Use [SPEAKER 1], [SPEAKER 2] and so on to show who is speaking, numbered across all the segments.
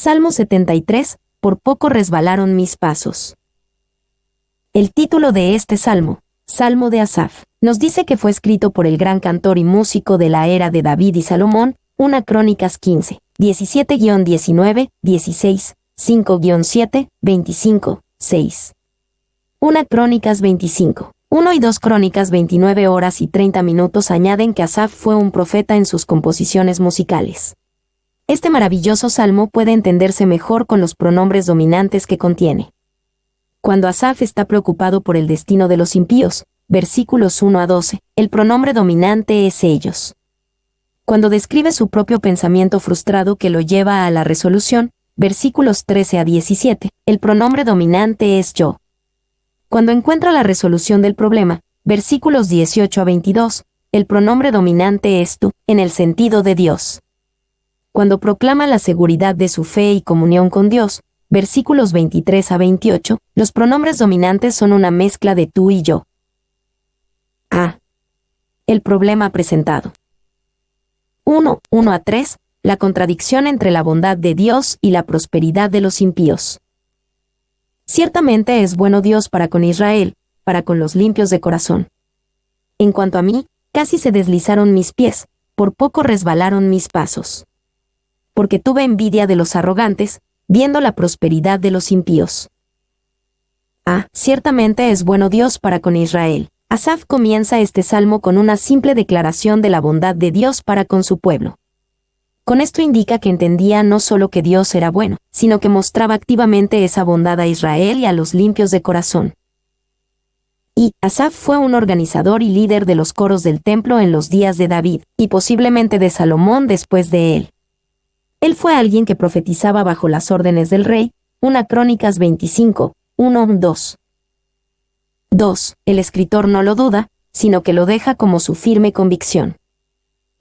[SPEAKER 1] Salmo 73, por poco resbalaron mis pasos. El título de este salmo, Salmo de Asaf, nos dice que fue escrito por el gran cantor y músico de la era de David y Salomón, 1 Crónicas 15, 17-19, 16, 5-7, 25, 6. 1 Crónicas 25. 1 y 2 Crónicas 29 horas y 30 minutos añaden que Asaf fue un profeta en sus composiciones musicales. Este maravilloso salmo puede entenderse mejor con los pronombres dominantes que contiene. Cuando Asaf está preocupado por el destino de los impíos, versículos 1 a 12, el pronombre dominante es ellos. Cuando describe su propio pensamiento frustrado que lo lleva a la resolución, versículos 13 a 17, el pronombre dominante es yo. Cuando encuentra la resolución del problema, versículos 18 a 22, el pronombre dominante es tú, en el sentido de Dios. Cuando proclama la seguridad de su fe y comunión con Dios, versículos 23 a 28, los pronombres dominantes son una mezcla de tú y yo. A. El problema presentado. 1 a 3, la contradicción entre la bondad de Dios y la prosperidad de los impíos. Ciertamente es bueno Dios para con Israel, para con los limpios de corazón. En cuanto a mí, casi se deslizaron mis pies, por poco resbalaron mis pasos. Porque tuve envidia de los arrogantes, viendo la prosperidad de los impíos. Ciertamente es bueno Dios para con Israel. Asaf comienza este salmo con una simple declaración de la bondad de Dios para con su pueblo. Con esto indica que entendía no solo que Dios era bueno, sino que mostraba activamente esa bondad a Israel y a los limpios de corazón. Y Asaf fue un organizador y líder de los coros del templo en los días de David, y posiblemente de Salomón después de él. Él fue alguien que profetizaba bajo las órdenes del rey, 1 Crónicas 25, 1-2. 2. El escritor no lo duda, sino que lo deja como su firme convicción.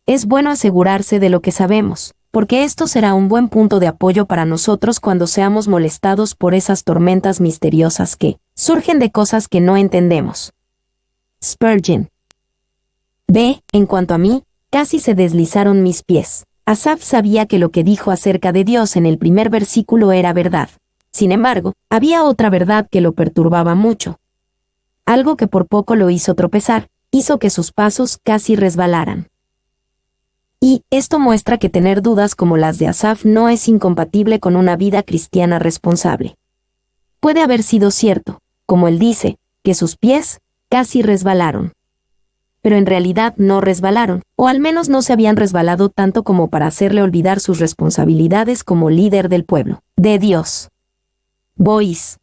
[SPEAKER 1] Es bueno asegurarse de lo que sabemos, porque esto será un buen punto de apoyo para nosotros cuando seamos molestados por esas tormentas misteriosas que surgen de cosas que no entendemos. Spurgeon. B. En cuanto a mí, casi se deslizaron mis pies. Asaf sabía que lo que dijo acerca de Dios en el primer versículo era verdad. Sin embargo, había otra verdad que lo perturbaba mucho. Algo que por poco lo hizo tropezar, hizo que sus pasos casi resbalaran. Y esto muestra que tener dudas como las de Asaf no es incompatible con una vida cristiana responsable. Puede haber sido cierto, como él dice, que sus pies casi resbalaron. Pero en realidad no resbalaron, o al menos no se habían resbalado tanto como para hacerle olvidar sus responsabilidades como líder del pueblo, de Dios. Bois.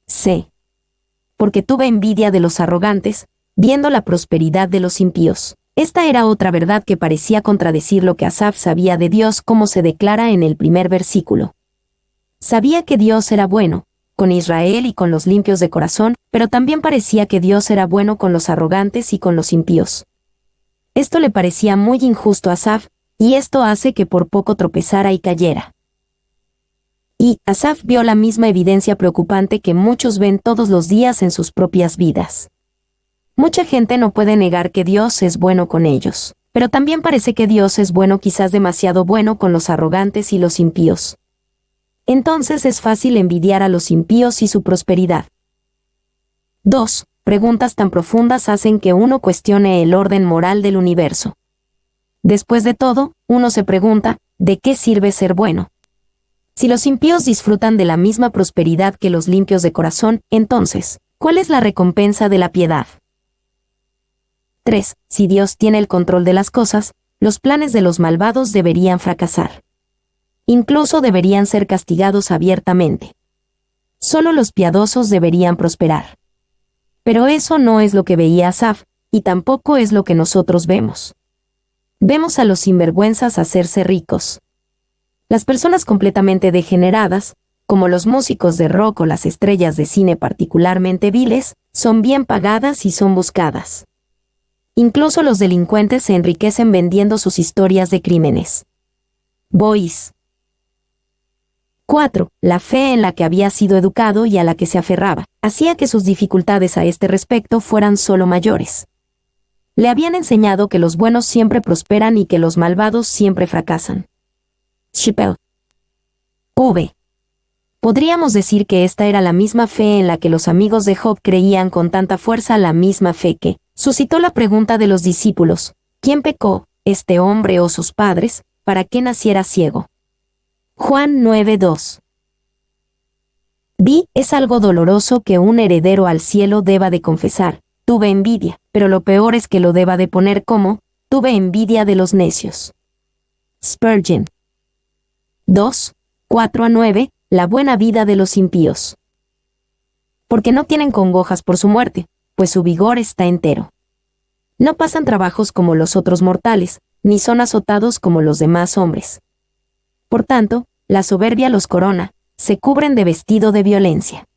[SPEAKER 1] C. Porque tuve envidia de los arrogantes, viendo la prosperidad de los impíos. Esta era otra verdad que parecía contradecir lo que Asaf sabía de Dios como se declara en el primer versículo. Sabía que Dios era bueno, con Israel y con los limpios de corazón, pero también parecía que Dios era bueno con los arrogantes y con los impíos. Esto le parecía muy injusto a Asaf, y esto hace que por poco tropezara y cayera. Y Asaf vio la misma evidencia preocupante que muchos ven todos los días en sus propias vidas. Mucha gente no puede negar que Dios es bueno con ellos, pero también parece que Dios es bueno, quizás demasiado bueno, con los arrogantes y los impíos. Entonces es fácil envidiar a los impíos y su prosperidad. 2. Preguntas tan profundas hacen que uno cuestione el orden moral del universo. Después de todo, uno se pregunta, ¿de qué sirve ser bueno? Si los impíos disfrutan de la misma prosperidad que los limpios de corazón, entonces, ¿cuál es la recompensa de la piedad? 3. Si Dios tiene el control de las cosas, los planes de los malvados deberían fracasar. Incluso deberían ser castigados abiertamente. Solo los piadosos deberían prosperar. Pero eso no es lo que veía Asaf, y tampoco es lo que nosotros vemos. Vemos a los sinvergüenzas hacerse ricos. Las personas completamente degeneradas, como los músicos de rock o las estrellas de cine particularmente viles, son bien pagadas y son buscadas. Incluso los delincuentes se enriquecen vendiendo sus historias de crímenes. Bois. 4. La fe en la que había sido educado y a la que se aferraba, hacía que sus dificultades a este respecto fueran solo mayores. Le habían enseñado que los buenos siempre prosperan y que los malvados siempre fracasan. Chappell. V. Podríamos decir que esta era la misma fe en la que los amigos de Job creían con tanta fuerza, la misma fe que suscitó la pregunta de los discípulos: ¿quién pecó, este hombre o sus padres, para que naciera ciego? Juan 9:2. B. Es algo doloroso que un heredero al cielo deba de confesar: tuve envidia, pero lo peor es que lo deba de poner como: tuve envidia de los necios. Spurgeon. 2, 4-9. La buena vida de los impíos. Porque no tienen congojas por su muerte, pues su vigor está entero. No pasan trabajos como los otros mortales, ni son azotados como los demás hombres. Por tanto, la soberbia los corona, se cubren de vestido de violencia.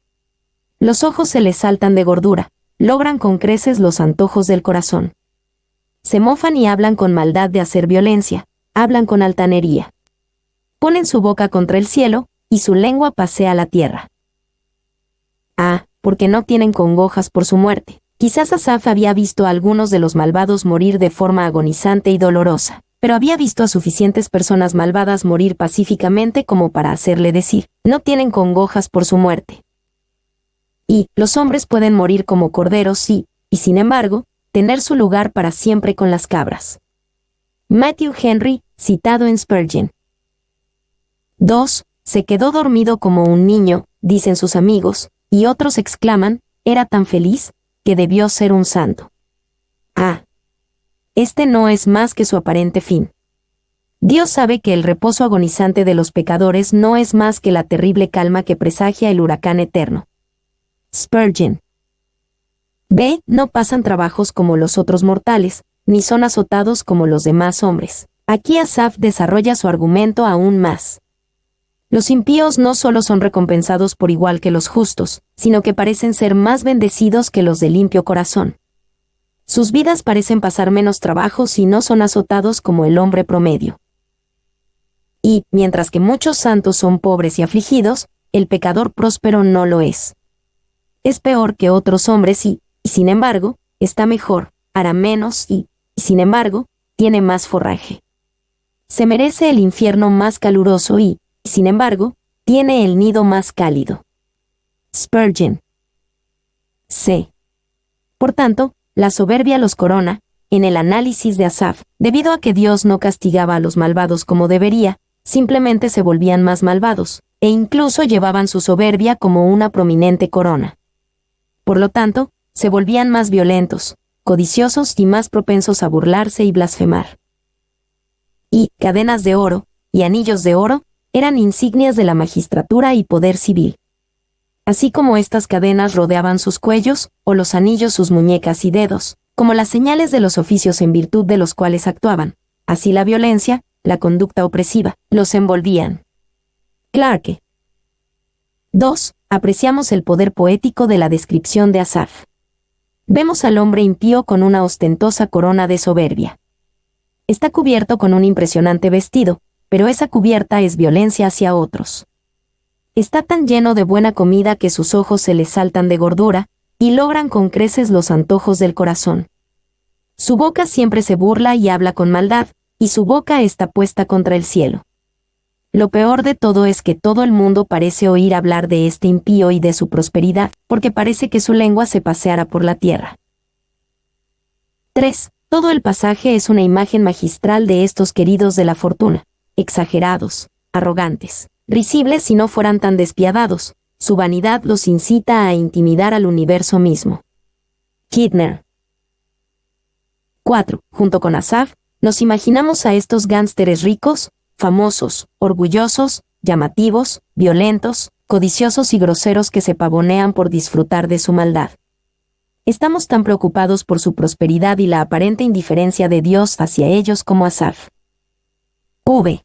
[SPEAKER 1] Los ojos se les saltan de gordura, logran con creces los antojos del corazón. Se mofan y hablan con maldad de hacer violencia, hablan con altanería. Ponen su boca contra el cielo, y su lengua pasea la tierra. Porque no tienen congojas por su muerte. Quizás Asaf había visto a algunos de los malvados morir de forma agonizante y dolorosa, pero había visto a suficientes personas malvadas morir pacíficamente como para hacerle decir: no tienen congojas por su muerte. Y los hombres pueden morir como corderos y sin embargo, tener su lugar para siempre con las cabras. Matthew Henry, citado en Spurgeon. 2. Se quedó dormido como un niño, dicen sus amigos, y otros exclaman: era tan feliz, que debió ser un santo. Este no es más que su aparente fin. Dios sabe que el reposo agonizante de los pecadores no es más que la terrible calma que presagia el huracán eterno. Spurgeon. B. No pasan trabajos como los otros mortales, ni son azotados como los demás hombres. Aquí Asaf desarrolla su argumento aún más. Los impíos no solo son recompensados por igual que los justos, sino que parecen ser más bendecidos que los de limpio corazón. Sus vidas parecen pasar menos trabajos y no son azotados como el hombre promedio. Y, mientras que muchos santos son pobres y afligidos, el pecador próspero no lo es. Es peor que otros hombres y, sin embargo, está mejor, hará menos y, sin embargo, tiene más forraje. Se merece el infierno más caluroso y, sin embargo, tiene el nido más cálido. Spurgeon. C. Por tanto, la soberbia los corona, en el análisis de Asaf, debido a que Dios no castigaba a los malvados como debería, simplemente se volvían más malvados, e incluso llevaban su soberbia como una prominente corona. Por lo tanto, se volvían más violentos, codiciosos y más propensos a burlarse y blasfemar. Y cadenas de oro, y anillos de oro, eran insignias de la magistratura y poder civil. Así como estas cadenas rodeaban sus cuellos, o los anillos sus muñecas y dedos, como las señales de los oficios en virtud de los cuales actuaban, así la violencia, la conducta opresiva, los envolvían. Clarke. 2. Apreciamos el poder poético de la descripción de Asaf. Vemos al hombre impío con una ostentosa corona de soberbia. Está cubierto con un impresionante vestido, pero esa cubierta es violencia hacia otros. Está tan lleno de buena comida que sus ojos se le saltan de gordura, y logran con creces los antojos del corazón. Su boca siempre se burla y habla con maldad, y su boca está puesta contra el cielo. Lo peor de todo es que todo el mundo parece oír hablar de este impío y de su prosperidad, porque parece que su lengua se paseara por la tierra. 3. Todo el pasaje es una imagen magistral de estos queridos de la fortuna. Exagerados, arrogantes, risibles si no fueran tan despiadados, su vanidad los incita a intimidar al universo mismo. Kidner. 4. Junto con Asaf, nos imaginamos a estos gánsteres ricos, famosos, orgullosos, llamativos, violentos, codiciosos y groseros que se pavonean por disfrutar de su maldad. Estamos tan preocupados por su prosperidad y la aparente indiferencia de Dios hacia ellos como Asaf. V.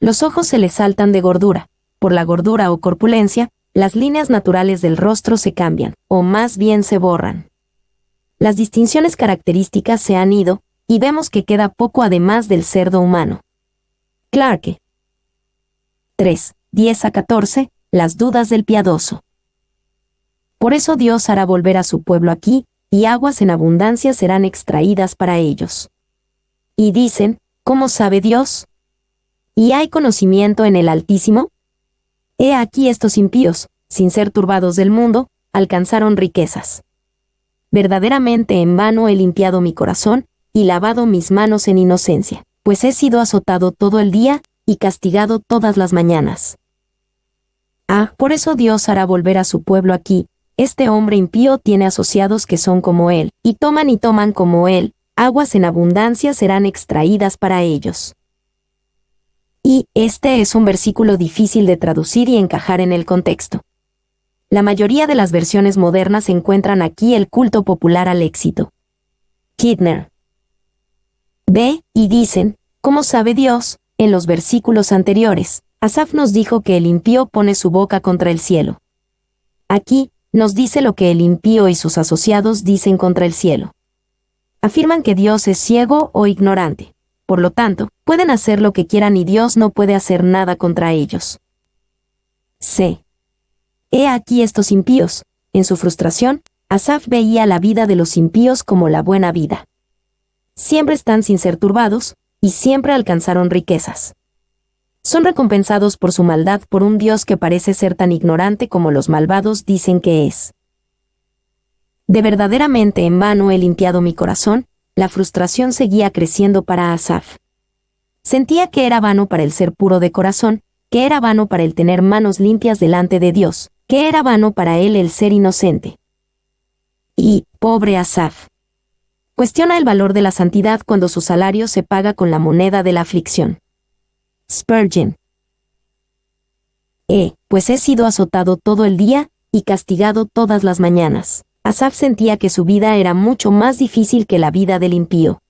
[SPEAKER 1] Los ojos se les saltan de gordura. Por la gordura o corpulencia, las líneas naturales del rostro se cambian, o más bien se borran. Las distinciones características se han ido, y vemos que queda poco además del cerdo humano. Clarke. 3, 10-14, las dudas del piadoso. Por eso Dios hará volver a su pueblo aquí, y aguas en abundancia serán extraídas para ellos. Y dicen, ¿cómo sabe Dios? ¿Y hay conocimiento en el Altísimo? He aquí estos impíos, sin ser turbados del mundo, alcanzaron riquezas. Verdaderamente en vano he limpiado mi corazón, y lavado mis manos en inocencia, pues he sido azotado todo el día, y castigado todas las mañanas. Por eso Dios hará volver a su pueblo aquí. Este hombre impío tiene asociados que son como él, y toman como él, aguas en abundancia serán extraídas para ellos. Y este es un versículo difícil de traducir y encajar en el contexto. La mayoría de las versiones modernas encuentran aquí el culto popular al éxito. Kidner. Ve, y dicen, ¿cómo sabe Dios? En los versículos anteriores, Asaf nos dijo que el impío pone su boca contra el cielo. Aquí, nos dice lo que el impío y sus asociados dicen contra el cielo. Afirman que Dios es ciego o ignorante. Por lo tanto, pueden hacer lo que quieran y Dios no puede hacer nada contra ellos. C. He aquí estos impíos. En su frustración, Asaf veía la vida de los impíos como la buena vida. Siempre están sin ser turbados, y siempre alcanzaron riquezas. Son recompensados por su maldad por un Dios que parece ser tan ignorante como los malvados dicen que es. De verdaderamente en vano he limpiado mi corazón, la frustración seguía creciendo para Asaf. Sentía que era vano para el ser puro de corazón, que era vano para el tener manos limpias delante de Dios, que era vano para él el ser inocente. Y, pobre Asaf. Cuestiona el valor de la santidad cuando su salario se paga con la moneda de la aflicción. Spurgeon. Pues he sido azotado todo el día, y castigado todas las mañanas. Asaf sentía que su vida era mucho más difícil que la vida del impío.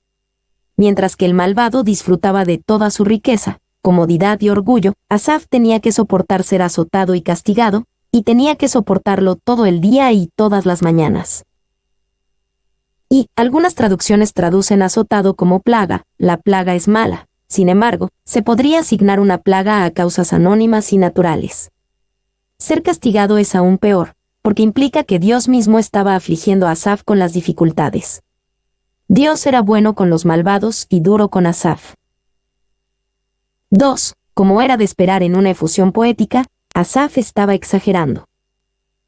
[SPEAKER 1] Mientras que el malvado disfrutaba de toda su riqueza, comodidad y orgullo, Asaf tenía que soportar ser azotado y castigado, y tenía que soportarlo todo el día y todas las mañanas. Y algunas traducciones traducen azotado como plaga. La plaga es mala. Sin embargo, se podría asignar una plaga a causas anónimas y naturales. Ser castigado es aún peor, porque implica que Dios mismo estaba afligiendo a Asaf con las dificultades. Dios era bueno con los malvados y duro con Asaf. 2. Como era de esperar en una efusión poética, Asaf estaba exagerando.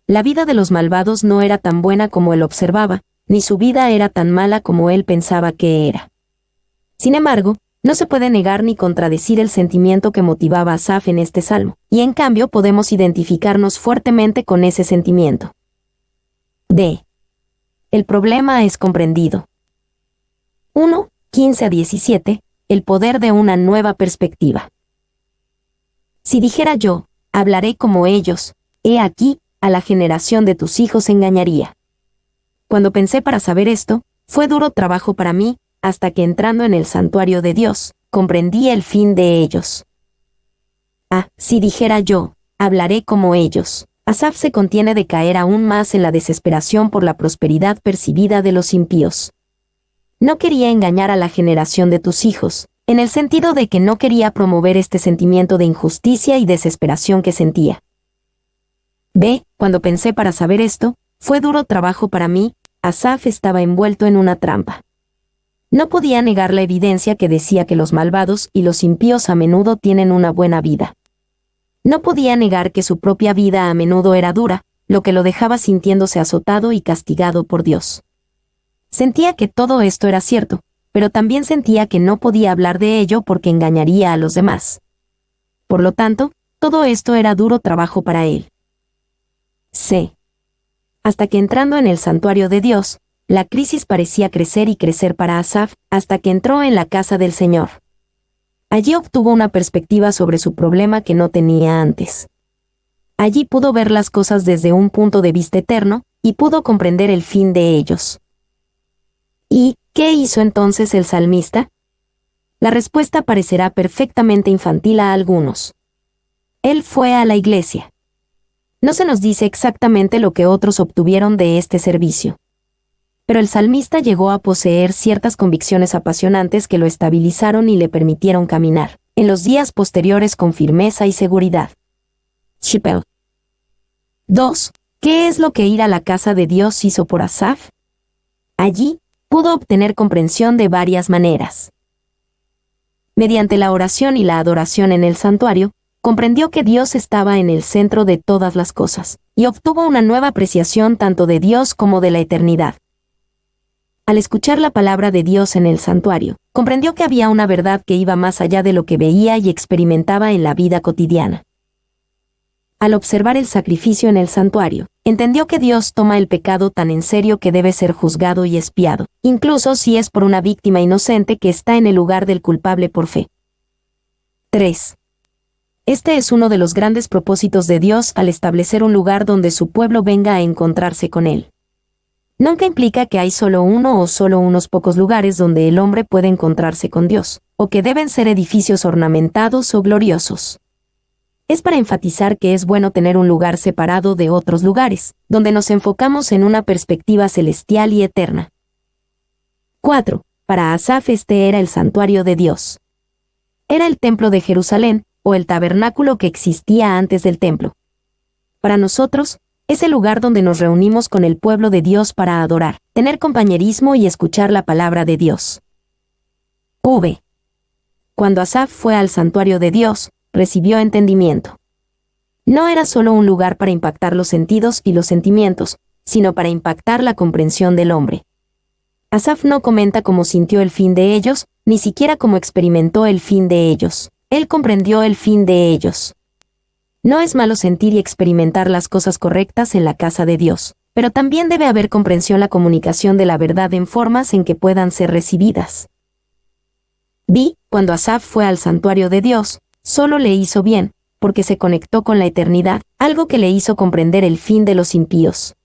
[SPEAKER 1] La vida de los malvados no era tan buena como él observaba, ni su vida era tan mala como él pensaba que era. Sin embargo, no se puede negar ni contradecir el sentimiento que motivaba a Asaf en este salmo, y en cambio podemos identificarnos fuertemente con ese sentimiento. D. El problema es comprendido. 1, 15-17, el poder de una nueva perspectiva. Si dijera yo, hablaré como ellos, he aquí, a la generación de tus hijos engañaría. Cuando pensé para saber esto, fue duro trabajo para mí, hasta que entrando en el santuario de Dios, comprendí el fin de ellos. Si dijera yo, hablaré como ellos. Asaf se contiene de caer aún más en la desesperación por la prosperidad percibida de los impíos. No quería engañar a la generación de tus hijos, en el sentido de que no quería promover este sentimiento de injusticia y desesperación que sentía. Cuando pensé para saber esto, fue duro trabajo para mí, Asaf estaba envuelto en una trampa. No podía negar la evidencia que decía que los malvados y los impíos a menudo tienen una buena vida. No podía negar que su propia vida a menudo era dura, lo que lo dejaba sintiéndose azotado y castigado por Dios. Sentía que todo esto era cierto, pero también sentía que no podía hablar de ello porque engañaría a los demás. Por lo tanto, todo esto era duro trabajo para él. C. Hasta que entrando en el santuario de Dios, la crisis parecía crecer y crecer para Asaf, hasta que entró en la casa del Señor. Allí obtuvo una perspectiva sobre su problema que no tenía antes. Allí pudo ver las cosas desde un punto de vista eterno, y pudo comprender el fin de ellos. ¿Y qué hizo entonces el salmista? La respuesta parecerá perfectamente infantil a algunos. Él fue a la iglesia. No se nos dice exactamente lo que otros obtuvieron de este servicio. Pero el salmista llegó a poseer ciertas convicciones apasionantes que lo estabilizaron y le permitieron caminar, en los días posteriores con firmeza y seguridad. Chappell. 2. ¿Qué es lo que ir a la casa de Dios hizo por Asaf? Allí, pudo obtener comprensión de varias maneras. Mediante la oración y la adoración en el santuario, comprendió que Dios estaba en el centro de todas las cosas, y obtuvo una nueva apreciación tanto de Dios como de la eternidad. Al escuchar la palabra de Dios en el santuario, comprendió que había una verdad que iba más allá de lo que veía y experimentaba en la vida cotidiana. Al observar el sacrificio en el santuario, entendió que Dios toma el pecado tan en serio que debe ser juzgado y expiado, incluso si es por una víctima inocente que está en el lugar del culpable por fe. 3. Este es uno de los grandes propósitos de Dios al establecer un lugar donde su pueblo venga a encontrarse con Él. Nunca implica que hay solo uno o solo unos pocos lugares donde el hombre puede encontrarse con Dios, o que deben ser edificios ornamentados o gloriosos. Es para enfatizar que es bueno tener un lugar separado de otros lugares, donde nos enfocamos en una perspectiva celestial y eterna. 4. Para Asaf este era el santuario de Dios. Era el templo de Jerusalén, o el tabernáculo que existía antes del templo. Para nosotros, es el lugar donde nos reunimos con el pueblo de Dios para adorar, tener compañerismo y escuchar la palabra de Dios. V. Cuando Asaf fue al santuario de Dios, recibió entendimiento. No era solo un lugar para impactar los sentidos y los sentimientos, sino para impactar la comprensión del hombre. Asaf no comenta cómo sintió el fin de ellos, ni siquiera cómo experimentó el fin de ellos. Él comprendió el fin de ellos. No es malo sentir y experimentar las cosas correctas en la casa de Dios, pero también debe haber comprensión, la comunicación de la verdad en formas en que puedan ser recibidas. Cuando Asaf fue al santuario de Dios, solo le hizo bien, porque se conectó con la eternidad, algo que le hizo comprender el fin de los impíos.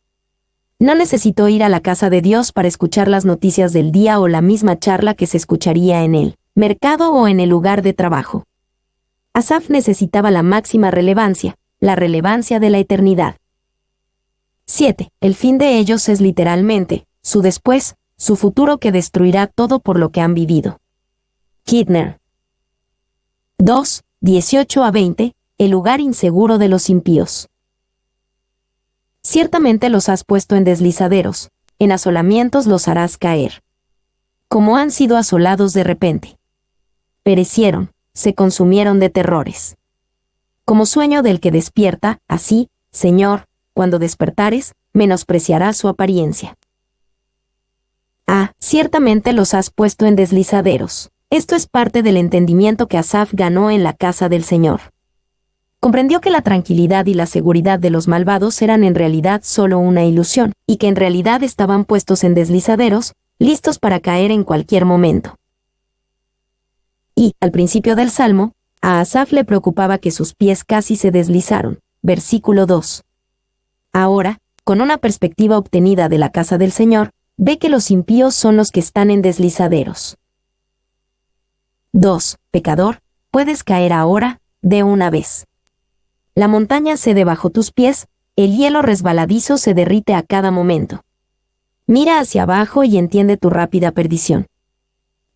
[SPEAKER 1] No necesitó ir a la casa de Dios para escuchar las noticias del día o la misma charla que se escucharía en el mercado o en el lugar de trabajo. Asaf necesitaba la máxima relevancia, la relevancia de la eternidad. 7. El fin de ellos es literalmente, su después, su futuro que destruirá todo por lo que han vivido. Kidner. 2. 18 a 20. El lugar inseguro de los impíos. Ciertamente los has puesto en deslizaderos, en asolamientos los harás caer. Como han sido asolados de repente. Perecieron, se consumieron de terrores. Como sueño del que despierta, así, Señor, cuando despertares, menospreciarás su apariencia. Ciertamente los has puesto en deslizaderos. Esto es parte del entendimiento que Asaf ganó en la casa del Señor. Comprendió que la tranquilidad y la seguridad de los malvados eran en realidad solo una ilusión, y que en realidad estaban puestos en deslizaderos, listos para caer en cualquier momento. Y, al principio del Salmo, a Asaf le preocupaba que sus pies casi se deslizaron. Versículo 2. Ahora, con una perspectiva obtenida de la casa del Señor, ve que los impíos son los que están en deslizaderos. 2. Pecador, puedes caer ahora, de una vez. La montaña cede bajo tus pies, el hielo resbaladizo se derrite a cada momento. Mira hacia abajo y entiende tu rápida perdición.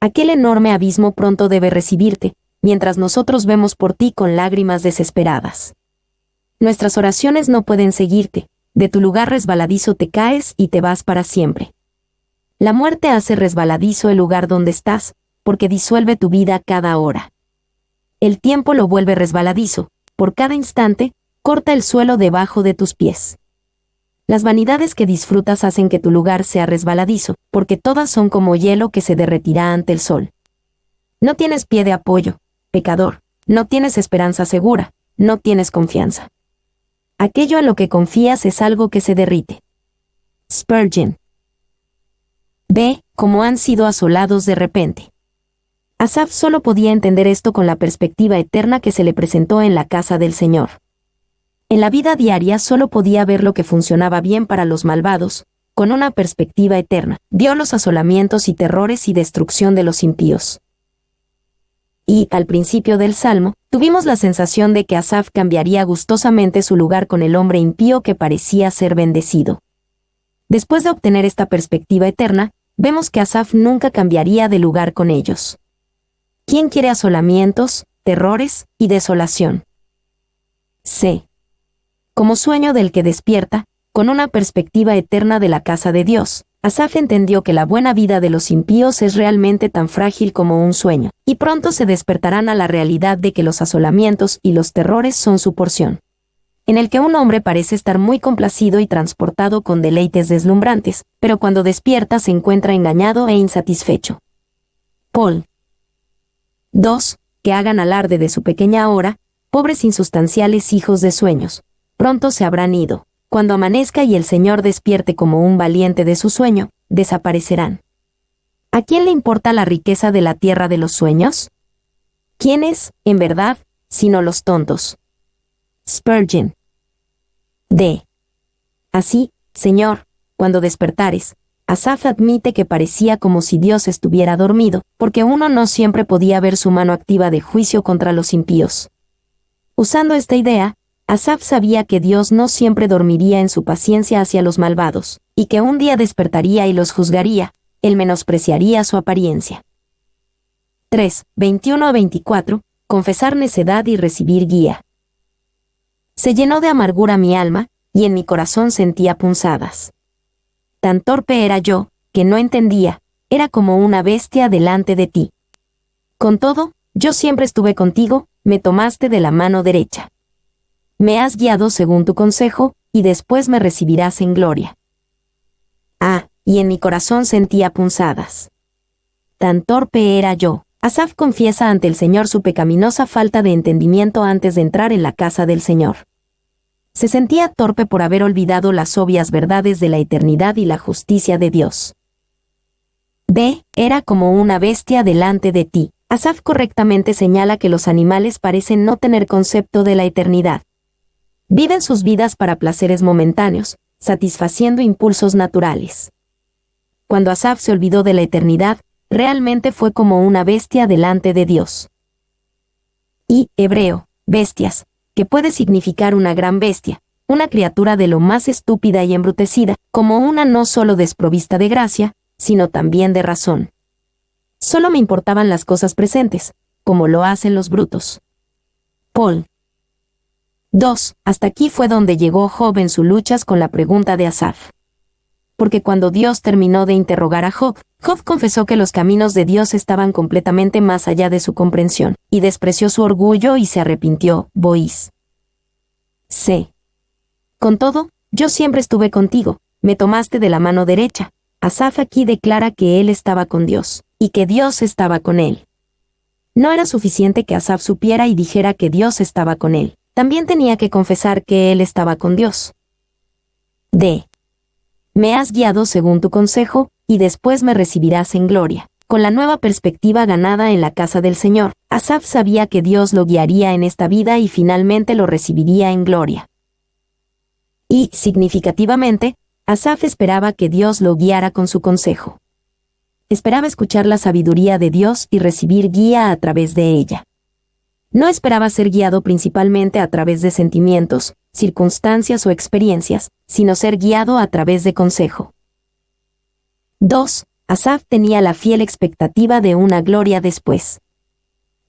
[SPEAKER 1] Aquel enorme abismo pronto debe recibirte, mientras nosotros vemos por ti con lágrimas desesperadas. Nuestras oraciones no pueden seguirte, de tu lugar resbaladizo te caes y te vas para siempre. La muerte hace resbaladizo el lugar donde estás, porque disuelve tu vida cada hora. El tiempo lo vuelve resbaladizo, por cada instante, corta el suelo debajo de tus pies. Las vanidades que disfrutas hacen que tu lugar sea resbaladizo, porque todas son como hielo que se derretirá ante el sol. No tienes pie de apoyo, pecador, no tienes esperanza segura, no tienes confianza. Aquello en lo que confías es algo que se derrite. Spurgeon. Ve cómo han sido asolados de repente. Asaf solo podía entender esto con la perspectiva eterna que se le presentó en la casa del Señor. En la vida diaria solo podía ver lo que funcionaba bien para los malvados, con una perspectiva eterna. Vio los asolamientos y terrores y destrucción de los impíos. Y, al principio del Salmo, tuvimos la sensación de que Asaf cambiaría gustosamente su lugar con el hombre impío que parecía ser bendecido. Después de obtener esta perspectiva eterna, vemos que Asaf nunca cambiaría de lugar con ellos. ¿Quién quiere asolamientos, terrores y desolación? C. Como sueño del que despierta, con una perspectiva eterna de la casa de Dios, Asaf entendió que la buena vida de los impíos es realmente tan frágil como un sueño, y pronto se despertarán a la realidad de que los asolamientos y los terrores son su porción, en el que un hombre parece estar muy complacido y transportado con deleites deslumbrantes, pero cuando despierta se encuentra engañado e insatisfecho. Paul 2. Que hagan alarde de su pequeña hora, pobres insustanciales hijos de sueños, pronto se habrán ido. Cuando amanezca y el Señor despierte como un valiente de su sueño, desaparecerán. ¿A quién le importa la riqueza de la tierra de los sueños? ¿Quiénes, en verdad, sino los tontos? Spurgeon. D. Así, Señor, cuando despertares, Asaf admite que parecía como si Dios estuviera dormido, porque uno no siempre podía ver su mano activa de juicio contra los impíos. Usando esta idea, Asaf sabía que Dios no siempre dormiría en su paciencia hacia los malvados, y que un día despertaría y los juzgaría, él menospreciaría su apariencia. 3. 21-24. Confesar necedad y recibir guía. Se llenó de amargura mi alma, y en mi corazón sentía punzadas. Tan torpe era yo, que no entendía, era como una bestia delante de ti. Con todo, yo siempre estuve contigo, me tomaste de la mano derecha. Me has guiado según tu consejo, y después me recibirás en gloria. Y en mi corazón sentía punzadas. Tan torpe era yo. Asaf confiesa ante el Señor su pecaminosa falta de entendimiento antes de entrar en la casa del Señor. Se sentía torpe por haber olvidado las obvias verdades de la eternidad y la justicia de Dios. B. Era como una bestia delante de ti. Asaf correctamente señala que los animales parecen no tener concepto de la eternidad. Viven sus vidas para placeres momentáneos, satisfaciendo impulsos naturales. Cuando Asaf se olvidó de la eternidad, realmente fue como una bestia delante de Dios. Y, hebreo, bestias, que puede significar una gran bestia, una criatura de lo más estúpida y embrutecida, como una no solo desprovista de gracia, sino también de razón. Solo me importaban las cosas presentes, como lo hacen los brutos. Paul 2. Hasta aquí fue donde llegó Job en sus luchas con la pregunta de Asaf. Porque cuando Dios terminó de interrogar a Job, Job confesó que los caminos de Dios estaban completamente más allá de su comprensión, y despreció su orgullo y se arrepintió. Boiz. C. Con todo, yo siempre estuve contigo, me tomaste de la mano derecha. Asaf aquí declara que él estaba con Dios, y que Dios estaba con él. No era suficiente que Asaf supiera y dijera que Dios estaba con él. También tenía que confesar que él estaba con Dios. D. Me has guiado según tu consejo, y después me recibirás en gloria. Con la nueva perspectiva ganada en la casa del Señor, Asaf sabía que Dios lo guiaría en esta vida y finalmente lo recibiría en gloria. Y, significativamente, Asaf esperaba que Dios lo guiara con su consejo. Esperaba escuchar la sabiduría de Dios y recibir guía a través de ella. No esperaba ser guiado principalmente a través de sentimientos, circunstancias o experiencias, sino ser guiado a través de consejo. 2. Asaf tenía la fiel expectativa de una gloria después.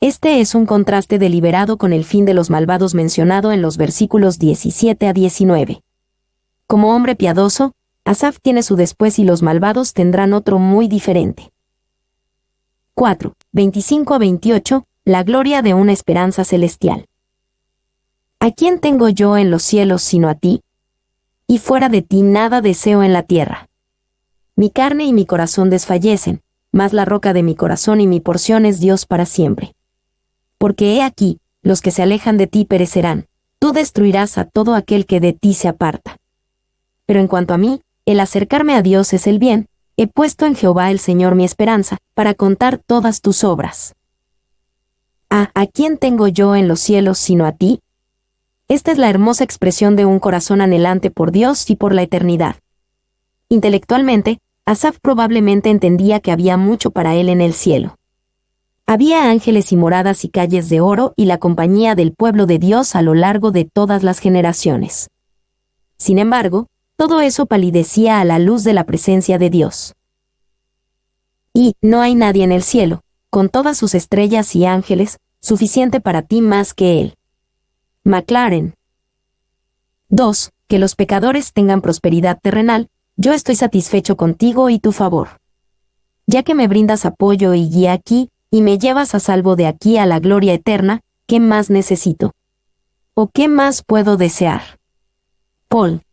[SPEAKER 1] Este es un contraste deliberado con el fin de los malvados mencionado en los versículos 17-19. Como hombre piadoso, Asaf tiene su después y los malvados tendrán otro muy diferente. 4. 25-28. La gloria de una esperanza celestial. ¿A quién tengo yo en los cielos sino a ti? Y fuera de ti nada deseo en la tierra. Mi carne y mi corazón desfallecen, mas la roca de mi corazón y mi porción es Dios para siempre. Porque he aquí, los que se alejan de ti perecerán, tú destruirás a todo aquel que de ti se aparta. Pero en cuanto a mí, el acercarme a Dios es el bien, he puesto en Jehová el Señor mi esperanza, para contar todas tus obras. ¿A quién tengo yo en los cielos sino a ti? Esta es la hermosa expresión de un corazón anhelante por Dios y por la eternidad. Intelectualmente, Asaf probablemente entendía que había mucho para él en el cielo. Había ángeles y moradas y calles de oro y la compañía del pueblo de Dios a lo largo de todas las generaciones. Sin embargo, todo eso palidecía a la luz de la presencia de Dios. Y no hay nadie en el cielo, con todas sus estrellas y ángeles, suficiente para ti más que Él. Maclaren. 2. Que los pecadores tengan prosperidad terrenal, yo estoy satisfecho contigo y tu favor. Ya que me brindas apoyo y guía aquí, y me llevas a salvo de aquí a la gloria eterna, ¿qué más necesito? ¿O qué más puedo desear? Paul.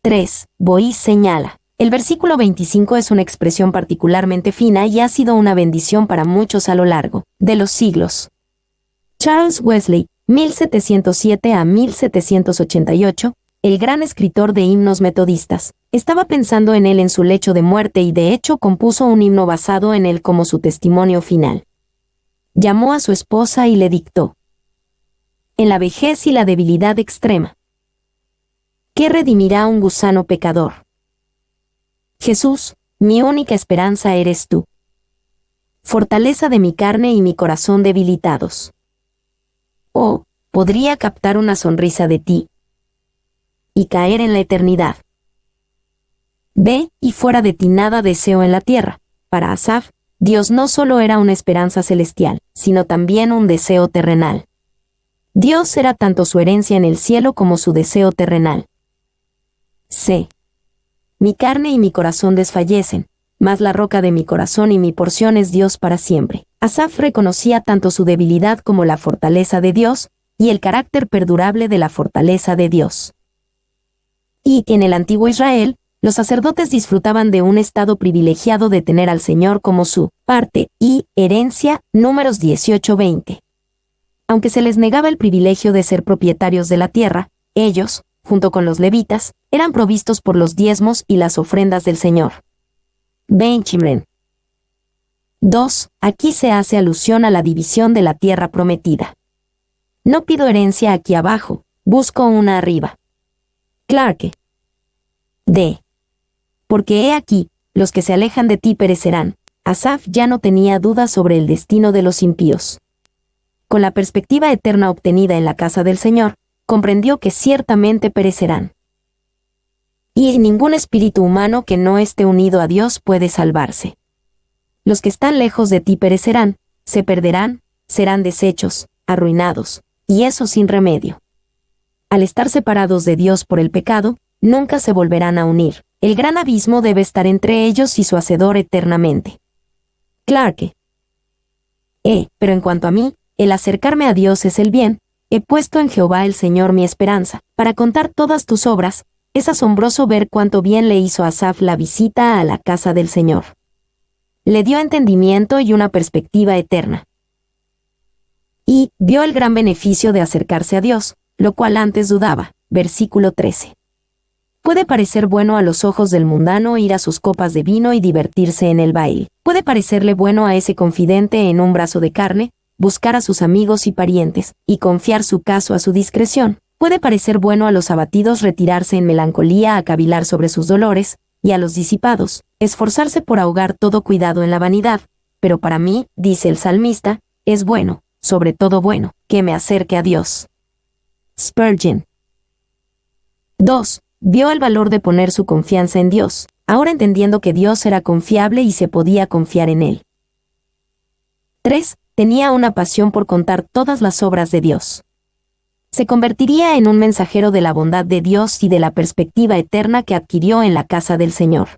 [SPEAKER 1] 3. Boiz señala. El versículo 25 es una expresión particularmente fina y ha sido una bendición para muchos a lo largo de los siglos. Charles Wesley, 1707 a 1788, el gran escritor de himnos metodistas, estaba pensando en él en su lecho de muerte y de hecho compuso un himno basado en él como su testimonio final. Llamó a su esposa y le dictó: en la vejez y la debilidad extrema, ¿qué redimirá un gusano pecador? Jesús, mi única esperanza eres tú. Fortaleza de mi carne y mi corazón debilitados. Oh, podría captar una sonrisa de ti y caer en la eternidad. Ve, y fuera de ti nada deseo en la tierra. Para Asaf, Dios no solo era una esperanza celestial, sino también un deseo terrenal. Dios era tanto su herencia en el cielo como su deseo terrenal. C. Mi carne y mi corazón desfallecen, mas la roca de mi corazón y mi porción es Dios para siempre. Asaf reconocía tanto su debilidad como la fortaleza de Dios, y el carácter perdurable de la fortaleza de Dios. Y, en el antiguo Israel, los sacerdotes disfrutaban de un estado privilegiado de tener al Señor como su parte y herencia, Números 18:20. Aunque se les negaba el privilegio de ser propietarios de la tierra, ellos, junto con los levitas, eran provistos por los diezmos y las ofrendas del Señor. Benjamín. 2. Aquí se hace alusión a la división de la tierra prometida. No pido herencia aquí abajo, busco una arriba. Clarke. D. Porque he aquí, los que se alejan de ti perecerán. Asaf ya no tenía dudas sobre el destino de los impíos. Con la perspectiva eterna obtenida en la casa del Señor, comprendió que ciertamente perecerán. Y ningún espíritu humano que no esté unido a Dios puede salvarse. Los que están lejos de ti perecerán, se perderán, serán deshechos, arruinados, y eso sin remedio. Al estar separados de Dios por el pecado, nunca se volverán a unir. El gran abismo debe estar entre ellos y su Hacedor eternamente. Clarke. Pero en cuanto a mí, el acercarme a Dios es el bien, he puesto en Jehová el Señor mi esperanza, para contar todas tus obras. Es asombroso ver cuánto bien le hizo a Asaf la visita a la casa del Señor. Le dio entendimiento y una perspectiva eterna. Y vio el gran beneficio de acercarse a Dios, lo cual antes dudaba. Versículo 13. Puede parecer bueno a los ojos del mundano ir a sus copas de vino y divertirse en el baile. Puede parecerle bueno a ese confidente en un brazo de carne, buscar a sus amigos y parientes, y confiar su caso a su discreción. Puede parecer bueno a los abatidos retirarse en melancolía a cavilar sobre sus dolores, y a los disipados, esforzarse por ahogar todo cuidado en la vanidad. Pero para mí, dice el salmista, es bueno, sobre todo bueno, que me acerque a Dios. Spurgeon. 2. Vio el valor de poner su confianza en Dios, ahora entendiendo que Dios era confiable y se podía confiar en él. 3. Tenía una pasión por contar todas las obras de Dios. Se convertiría en un mensajero de la bondad de Dios y de la perspectiva eterna que adquirió en la casa del Señor.